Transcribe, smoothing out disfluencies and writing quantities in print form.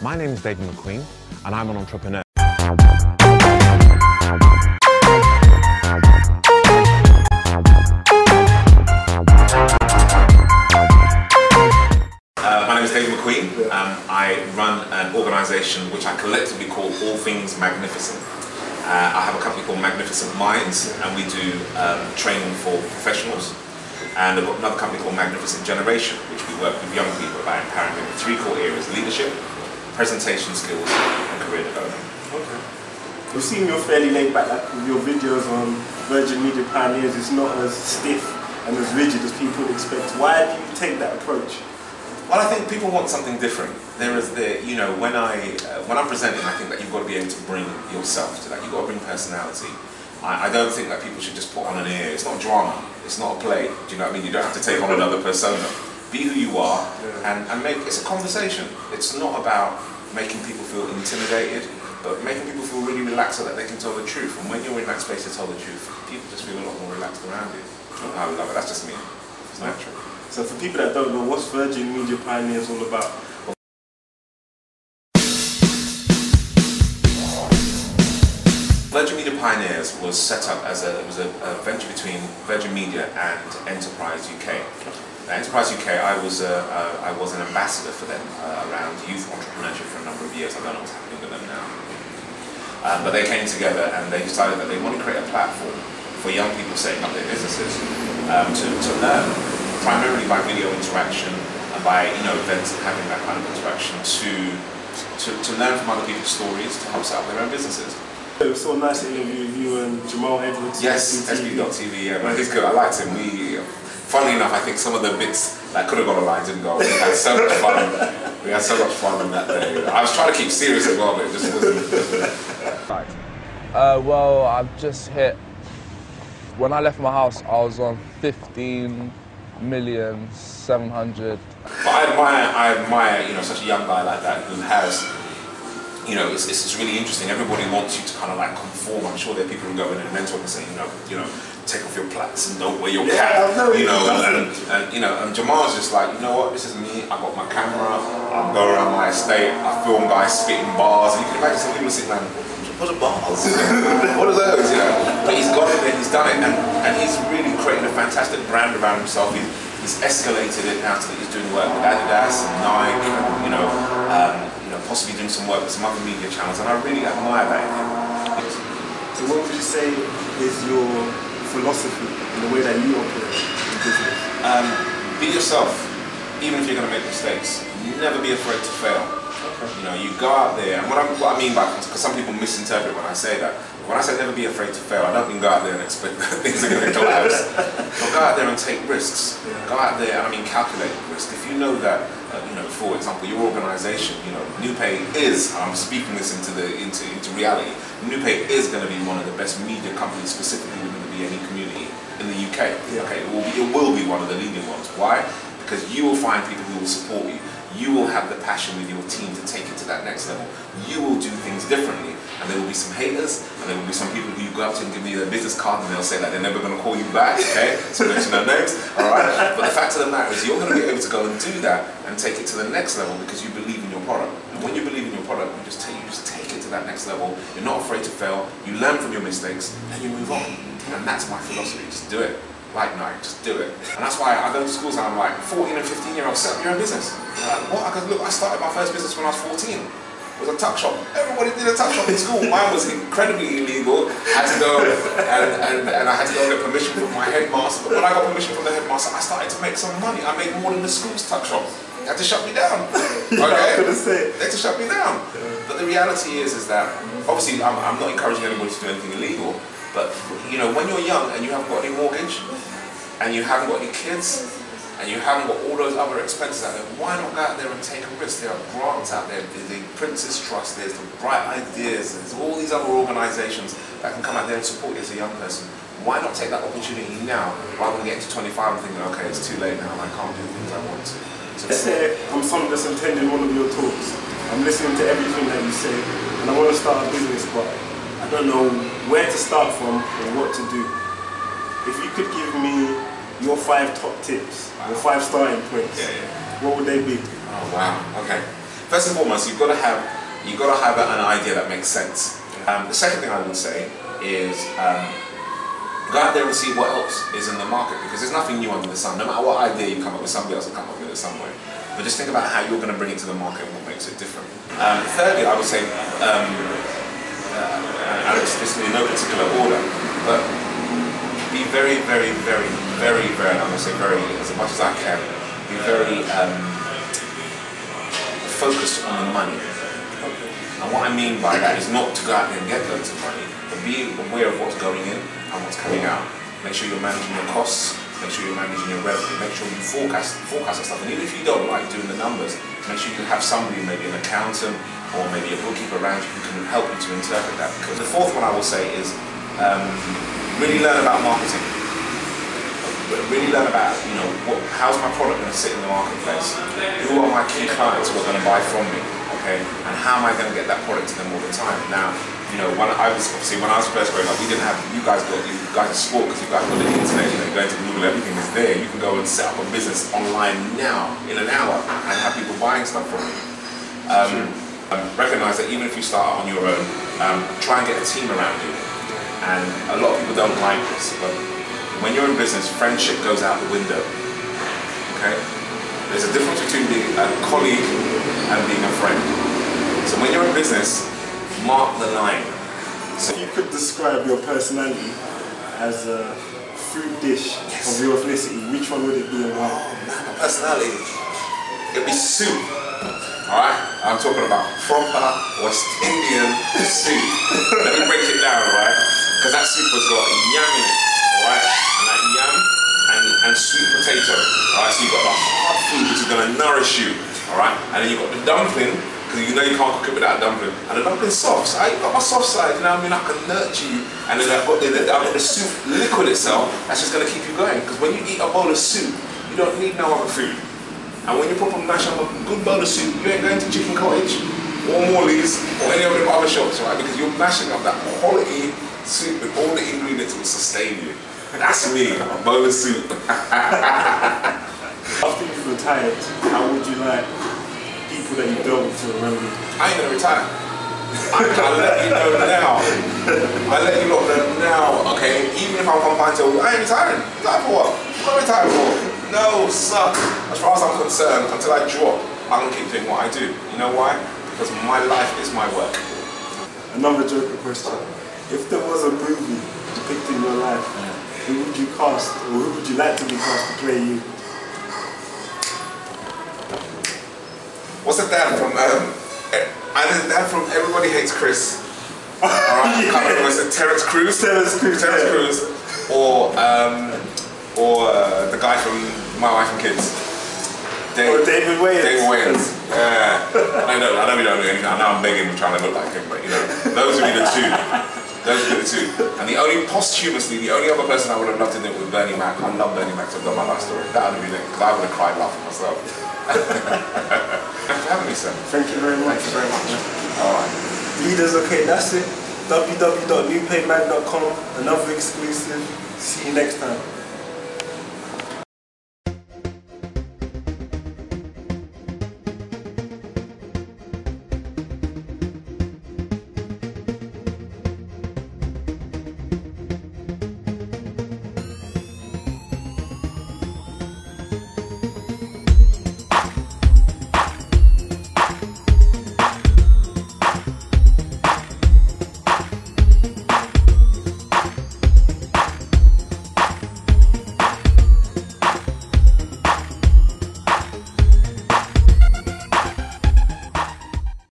My name is David McQueen, and I'm an entrepreneur. My name is David McQueen. I run an organisation which I collectively call All Things Magnificent. I have a company called Magnificent Minds, and we do training for professionals. And I've got another company called Magnificent Generation, which we work with young people about empowering them in three core areas: leadership, presentation skills, and career development. Okay. We've seen you're fairly laid back, like your videos on Virgin Media Pioneers. It's not as stiff and as rigid as people would expect. Why do you take that approach? Well, I think people want something different. There is you know, when I'm presenting, I think that you've got to be able to bring yourself to that. You've got to bring personality. I don't think that people should just put on an air. It's not drama. It's not a play. Do you know what I mean? You don't have to take on another persona. Be who you are, and make. It's a conversation. It's not about making people feel intimidated, but making people feel really relaxed so that they can tell the truth. And when you're in that space to tell the truth, people just feel a lot more relaxed around you. I love it. That's just me. It's natural. So for people that don't know, what's Virgin Media Pioneers all about? Virgin Media Pioneers was set up as a venture between Virgin Media and Enterprise UK. Now, Enterprise UK, I was an ambassador for them around youth entrepreneurship for a number of years. I don't know what's happening with them now. But they came together and they decided that they want to create a platform for young people setting up their businesses to learn, primarily by video interaction and by events and having that kind of interaction to learn from other people's stories to help set up their own businesses. It was so nice to interview you and Jamal Edwards. Yes, SB.TV, yeah, man, he's good. I liked him. Funnily enough, I think some of the bits that could have gone online didn't go. We had so much fun. We had so much fun on that day. I was trying to keep serious as well, but it just wasn't. Well, I've just hit. When I left my house, I was on 15,700,000. But I admire, such a young guy like that who has. It's really interesting. Everybody wants you to kind of like conform. I'm sure there are people who go in and mentor and say, take off your plaits and don't wear your cap. And Jamal's just like, you know what, this is me. I got my camera. I go around my estate. I film guys spitting bars. And you can imagine some people sitting like, what are bars? What are those? But he's got it there. He's done it, and he's really created a fantastic brand around himself. He's escalated it now so that he's doing work with Adidas and Nike, and, possibly doing some work with some other media channels, and I really admire that in him. So what would you say is your philosophy in the way that you operate in business? Be yourself, even if you're going to make mistakes. Never be afraid to fail. Okay. You go out there, and what I mean by, because some people misinterpret when I say that. When I say never be afraid to fail, I don't mean go out there and expect that things are going to collapse. But go out there and take risks. Go out there, and I mean calculate risk. If you know that, for example, your organisation, Nupe is, I'm speaking this into reality, Nupe is going to be one of the best media companies specifically within the BNE community in the UK. Okay, it will be one of the leading ones. Why? Because you will find people who will support you. You will have the passion with your team to take it to that next level. You will do things differently, and there will be some haters, and there will be some people who you go up to and give me their business card, and they'll say that they're never going to call you back. Okay, so mention their names. All right, but the fact of the matter is, you're going to be able to go and do that and take it to the next level because you believe in your product. And when you believe in your product, you just take it to that next level. You're not afraid to fail. You learn from your mistakes, and you move on. And that's my philosophy. Just do it. Like Nike, just do it. And that's why I go to schools and I'm like, 14 and 15-year-olds, set up your own business. Like, what? I go, look, I started my first business when I was 14. It was a tuck shop. Everybody did a tuck shop in school. Mine was incredibly illegal. I had to go and I had to go get permission from my headmaster. But when I got permission from the headmaster, I started to make some money. I made more than the school's tuck shop. They had to shut me down. Okay? They had to shut me down. But the reality is that, obviously, I'm not encouraging anybody to do anything illegal. But when you're young and you haven't got any mortgage, and you haven't got any kids, and you haven't got all those other expenses out there, why not go out there and take a risk? There are grants out there, there's the Prince's Trust, there's the Bright Ideas, there's all these other organisations that can come out there and support you as a young person. Why not take that opportunity now, rather than getting to 25 and thinking, okay, it's too late now, and I can't do the things I want to. Let's say I'm someone that's attending one of your talks. I'm listening to everything that you say, and I want to start a business, but I don't know where to start from or what to do. If you could give me your 5 top tips, or 5 starting points, what would they be? Oh wow, okay. First and foremost, you've got to have an idea that makes sense. The second thing I would say is go out there and see what else is in the market, because there's nothing new under the sun. No matter what idea you come up with, somebody else will come up with it somewhere. But just think about how you're going to bring it to the market and what makes it different. Thirdly, I would say, and it's in no particular order, but be very, very, very, very, very, I'm going to say very, as much as I can, be very focused on the money. And what I mean by that is not to go out there and get loads of money, but be aware of what's going in and what's coming out. Make sure you're managing your costs, make sure you're managing your revenue, make sure you forecast that stuff. And even if you don't like doing the numbers, make sure you have somebody, maybe an accountant or maybe a bookkeeper around you who can help you to interpret that. Because the fourth one I will say is really learn about marketing. Really learn about, you know, how's my product going to sit in the marketplace? Who are my key clients who are going to buy from me? Okay, and how am I going to get that product to them all the time? Now, you know, when I was first growing up, we didn't have, you guys are sport because you guys got the internet, you know, you go into Google, everything is there. You can go and set up a business online now, in an hour, and have people buying stuff from you. Recognize that even if you start out on your own, try and get a team around you. And a lot of people don't like this, but when you're in business, friendship goes out the window, okay? There's a difference between being a colleague and being a friend. So when you're in business, mark the line. So if you could describe your personality as a food dish of your ethnicity, which one would it be and why? My personality, it'd be soup. Alright? I'm talking about proper West Indian soup. Let me break it down, right? Because that soup has got yam in it, alright? And that yam and sweet potato, alright? So you've got the hard food which is going to nourish you, alright? And then you've got the dumpling, because you know you can't cook it without a dumpling. And the dumpling's soft, so I've got my soft side, you know what I mean? I can nurture you. And then I've got the soup liquid itself, that's just going to keep you going. Because when you eat a bowl of soup, you don't need no other food. And when you proper mash up a good bowl of soup, you ain't going to Chicken Cottage or Morley's or any of the other shops, right? Because you're mashing up that quality soup with all the ingredients that will sustain you. That's me, a bowl of soup. After you've retired, how would you like people that you dealt with to remember you? I ain't gonna retire. I'll let you know now. I'll let you lot know now, okay? Even if I'm confined to, I ain't retiring. Retire for what? What am I retiring for? No, sir. As far as I'm concerned, until I drop, I'm gonna keep doing what I do. You know why? Because my life is my work. Another joker question. If there was a movie depicting your life, who would you cast, or who would you like to be cast to play you? What's the dad from, either the dad from Everybody Hates Chris, alright, I can't remember, was it Terrence Crews? Terrence Crews, or the guy from My Wife and Kids. David Wayans. David Wayans, yeah. I know we don't do anything, I know I'm begging him trying to look like him, but you know, those would be the two. Those would be the two. And the only, posthumously, the only other person I would have loved to do it with Bernie Mac. I love Bernie Mac, so I've done my life story. That would be it, because I would have cried laughing myself. Thanks for having me, sir. Thank you very much. Thank you very much. Alright. Leaders, okay, that's it. www.nupemag.com, another exclusive. See you next time.